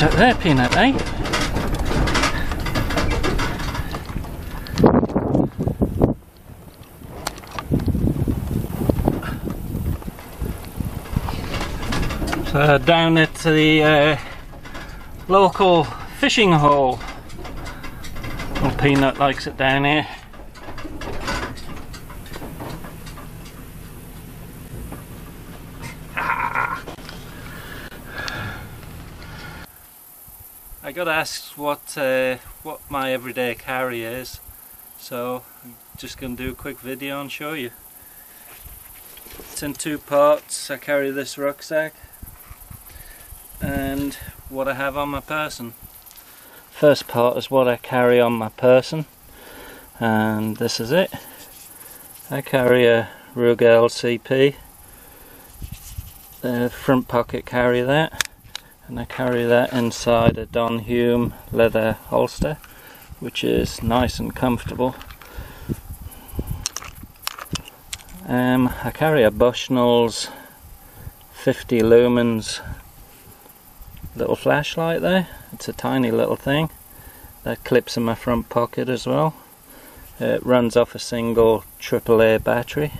What's up there, Peanut, eh? So down at the local fishing hole. Well, Peanut likes it down here. I got asked what my everyday carry is, so I'm just going to do a quick video and show you. It's in two parts. I carry this rucksack and what I have on my person. First part is what I carry on my person, and this is it. I carry a Ruger LCP, the front pocket carry that. And I carry that inside a Don Hume leather holster, which is nice and comfortable. I carry a Bushnell's 50 lumens little flashlight there. It's a tiny little thing that clips in my front pocket as well. It runs off a single AAA battery.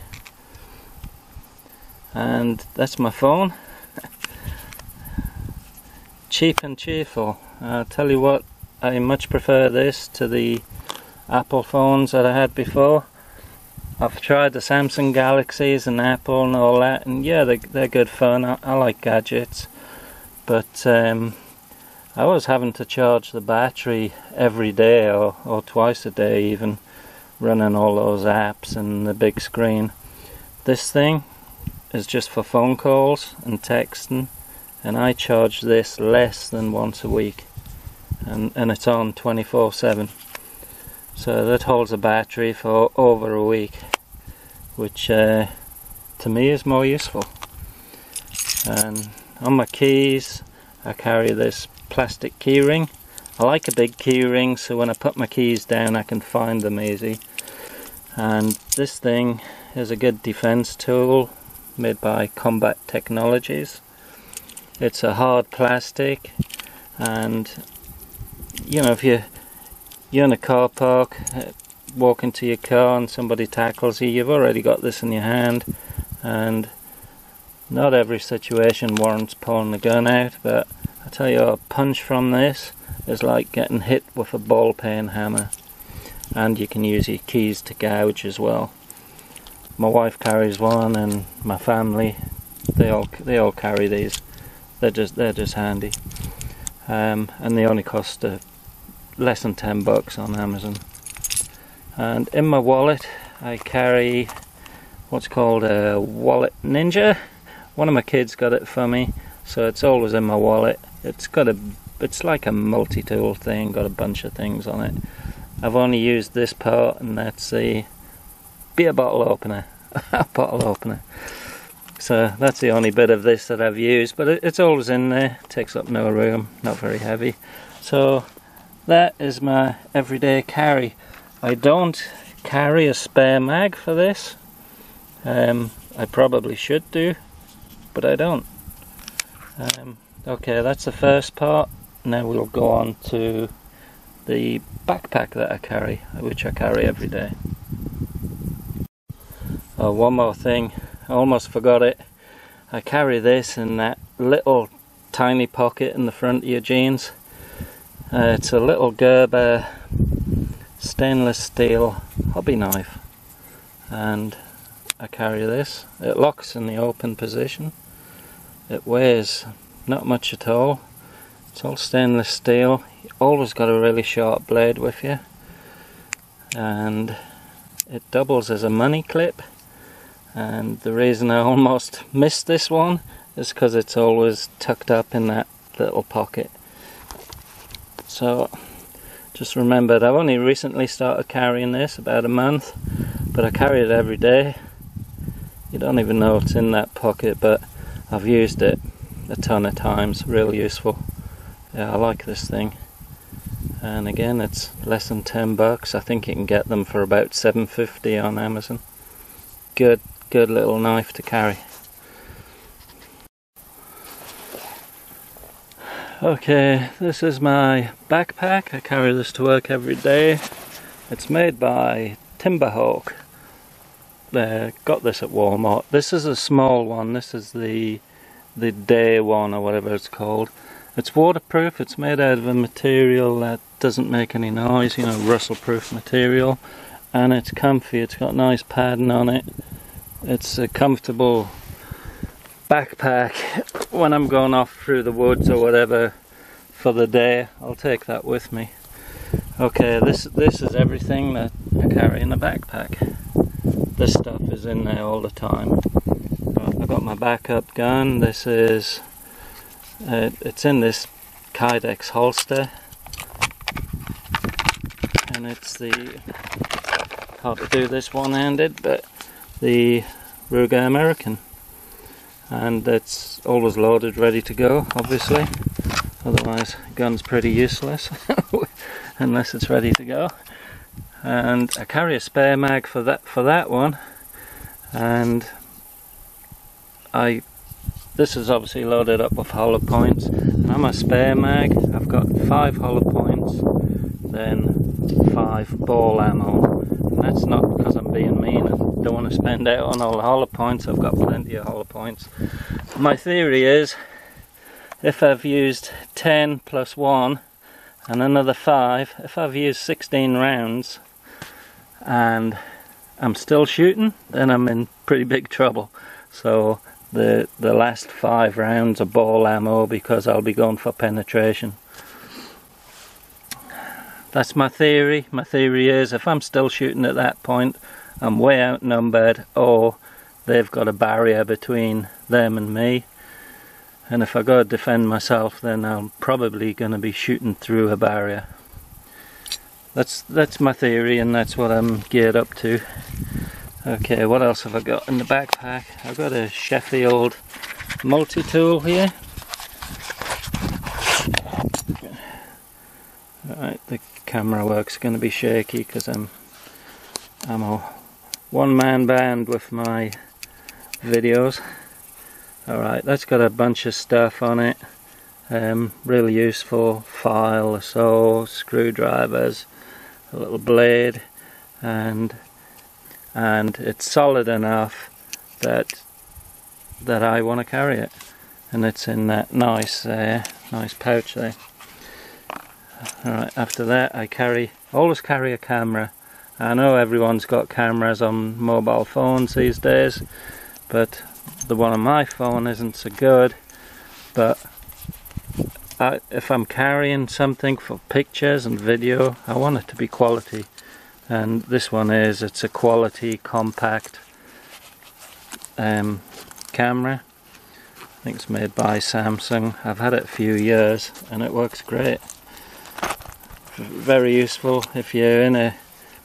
And that's my phone. Cheap and cheerful. I'll tell you what, I much prefer this to the Apple phones that I had before. I've tried the Samsung Galaxies and Apple and all that, and yeah, they're good fun. I like gadgets, but I was having to charge the battery every day or twice a day even, running all those apps and the big screen. This thing is just for phone calls and texting, and I charge this less than once a week, and it's on 24/7, so that holds a battery for over a week, which to me is more useful. And on my keys I carry this plastic key ring. I like a big key ring, so when I put my keys down I can find them easy. And this thing is a good defense tool made by Combat Technologies. It's a hard plastic, and you know, if you're in a car park, walking to your car and somebody tackles you, you've already got this in your hand, and not every situation warrants pulling the gun out, but I tell you, a punch from this is like getting hit with a ball pen hammer. And you can use your keys to gouge as well. My wife carries one, and my family, they all carry these. They're just handy, and they only cost less than $10 on Amazon. And in my wallet I carry what's called a Wallet Ninja. One of my kids got it for me, so it's always in my wallet. It's like a multi-tool thing, got a bunch of things on it. I've only used this part, and that's a beer bottle opener, a bottle opener. So that's the only bit of this that I've used, but it's always in there, takes up no room, not very heavy. So that is my everyday carry. I don't carry a spare mag for this. I probably should do, but I don't. Okay, that's the first part. Now we'll go on to the backpack that I carry, which I carry every day. Oh, one more thing, I almost forgot it. I carry this in that little tiny pocket in the front of your jeans. It's a little Gerber stainless steel hobby knife, and I carry this. It locks in the open position. It weighs not much at all. It's all stainless steel. You always got a really sharp blade with you, and it doubles as a money clip. And the reason I almost missed this one is because it's always tucked up in that little pocket. So just remember, I've only recently started carrying this, about a month, but I carry it every day. You don't even know it's in that pocket, but I've used it a ton of times. Real useful. Yeah, I like this thing. And again, it's less than $10. I think you can get them for about $7.50 on Amazon. Good little knife to carry. Okay, this is my backpack. I carry this to work every day. It's made by Timberhawk. Got this at Walmart. This is a small one. This is the day one or whatever it's called. It's waterproof. It's made out of a material that doesn't make any noise, you know, rustle-proof material. And it's comfy. It's got nice padding on it. It's a comfortable backpack when I'm going off through the woods or whatever for the day. I'll take that with me. Okay, this is everything that I carry in a backpack. This stuff is in there all the time. I've got my backup gun. This is it's in this Kydex holster, and it's the, hard to do this one-handed, but the Ruger American. And it's always loaded, ready to go, obviously. Otherwise, the gun's pretty useless unless it's ready to go. And I carry a spare mag for that one. And this is obviously loaded up with hollow points. And on my spare mag, I've got 5 hollow points, then 5 ball ammo. And that's not because I'm being mean. I don't want to spend out on all the hollow points. I've got plenty of hollow points. My theory is, if I've used 10 plus 1 and another 5, if I've used 16 rounds and I'm still shooting, then I'm in pretty big trouble. So the last 5 rounds are ball ammo because I'll be going for penetration. That's my theory. My theory is, if I'm still shooting at that point, I'm way outnumbered, or they've got a barrier between them and me. And if I go to defend myself, then I'm probably going to be shooting through a barrier. That's my theory, and that's what I'm geared up to. Okay, what else have I got in the backpack? I've got a Sheffield multi-tool here. Alright, the camera work's going to be shaky because I'm a one-man band with my videos. Alright, that's got a bunch of stuff on it. Really useful. File, a saw, screwdrivers, a little blade, and it's solid enough that I want to carry it. And it's in that nice pouch there. Alright, after that I always carry a camera. I know everyone's got cameras on mobile phones these days, but the one on my phone isn't so good. But if I'm carrying something for pictures and video, I want it to be quality. And this one it's a quality compact camera. I think it's made by Samsung. I've had it a few years and it works great. Very useful if you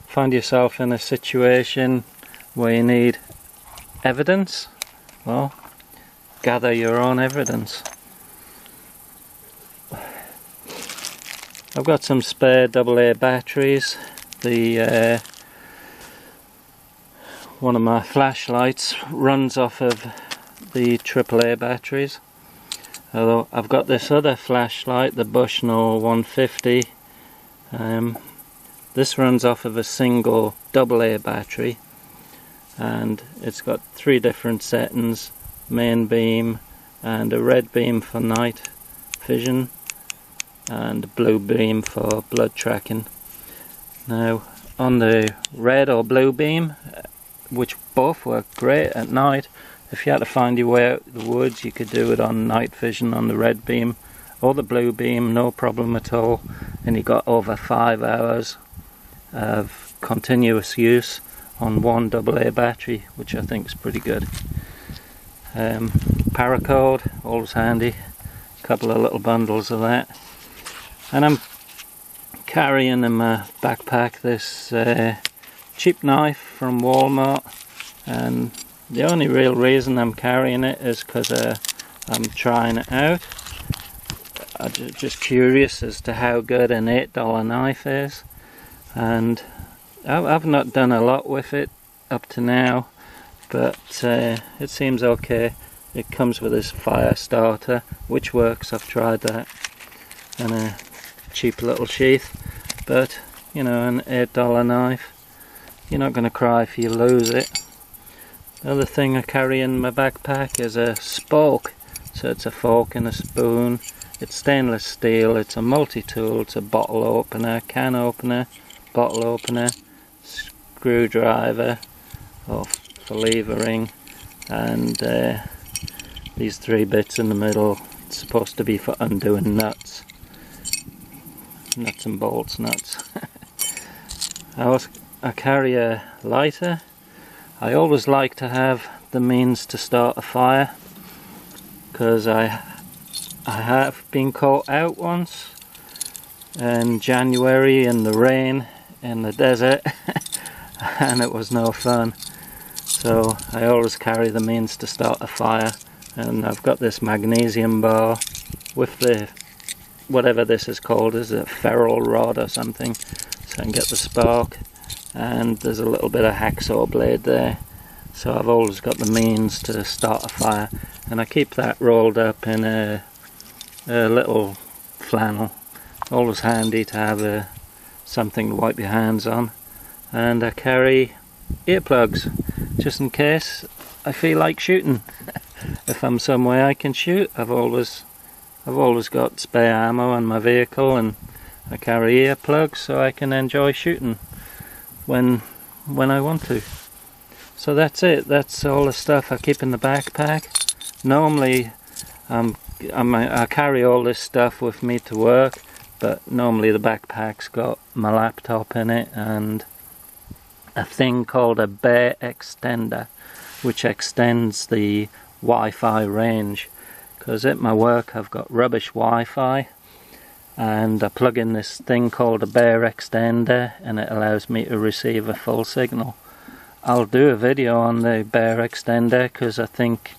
find yourself in a situation where you need evidence. Well, gather your own evidence. I've got some spare AA batteries. One of my flashlights runs off of the AAA batteries. Although I've got this other flashlight, the Bushnell 150. This runs off of a single AA battery, and it's got 3 different settings: main beam, and a red beam for night vision, and a blue beam for blood tracking. Now, on the red or blue beam, which both work great at night, if you had to find your way out of the woods, you could do it on night vision on the red beam or the blue beam, no problem at all. And you got over 5 hours of continuous use on one AA battery, which I think is pretty good. Paracord, always handy. A couple of little bundles of that. And I'm carrying in my backpack this cheap knife from Walmart, and the only real reason I'm carrying it is because I'm trying it out. I'm just curious as to how good an $8 knife is, and I've not done a lot with it up to now, but it seems okay. It comes with this fire starter, which works. I've tried that. and a cheap little sheath, but you know, an $8 knife. You're not going to cry if you lose it. The other thing I carry in my backpack is a spoke. So it's a fork and a spoon. It's stainless steel, it's a multi-tool, it's a bottle opener, can opener, bottle opener, screwdriver for levering, and these 3 bits in the middle. It's supposed to be for undoing nuts and bolts nuts. I carry a lighter. I always like to have the means to start a fire, because I have been caught out once in January in the rain in the desert and it was no fun. So I always carry the means to start a fire, and I've got this magnesium bar with the whatever this is called, is it a ferrule rod or something, so I can get the spark, and there's a little bit of hacksaw blade there. So I've always got the means to start a fire, and I keep that rolled up in a little flannel. Always handy to have something to wipe your hands on. And I carry earplugs just in case I feel like shooting. If I'm somewhere I can shoot, I've always got spare ammo on my vehicle, and I carry earplugs so I can enjoy shooting when I want to. So that's it. That's all the stuff I keep in the backpack. Normally I carry all this stuff with me to work, but normally the backpack's got my laptop in it and a thing called a bear extender, which extends the Wi-Fi range, because at my work I've got rubbish Wi-Fi, and I plug in this thing called a bear extender and it allows me to receive a full signal. I'll do a video on the bear extender because I think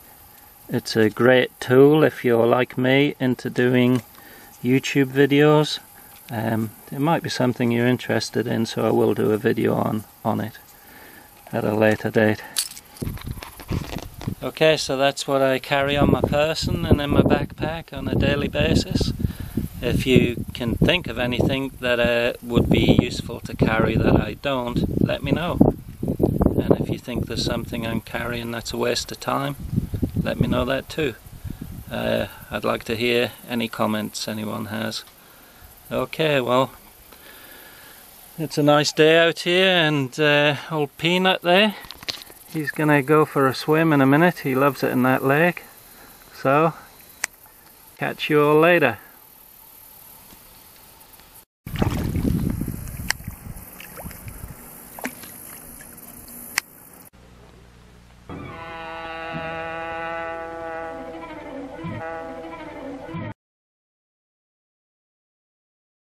it's a great tool if you're like me into doing YouTube videos. It might be something you're interested in, so I will do a video on it at a later date. Okay, so that's what I carry on my person and in my backpack on a daily basis. If you can think of anything that would be useful to carry that I don't, let me know. And if you think there's something I'm carrying that's a waste of time, let me know that too. I'd like to hear any comments anyone has. Okay, well, it's a nice day out here, and old Peanut there, he's gonna go for a swim in a minute. He loves it in that lake. So, catch you all later.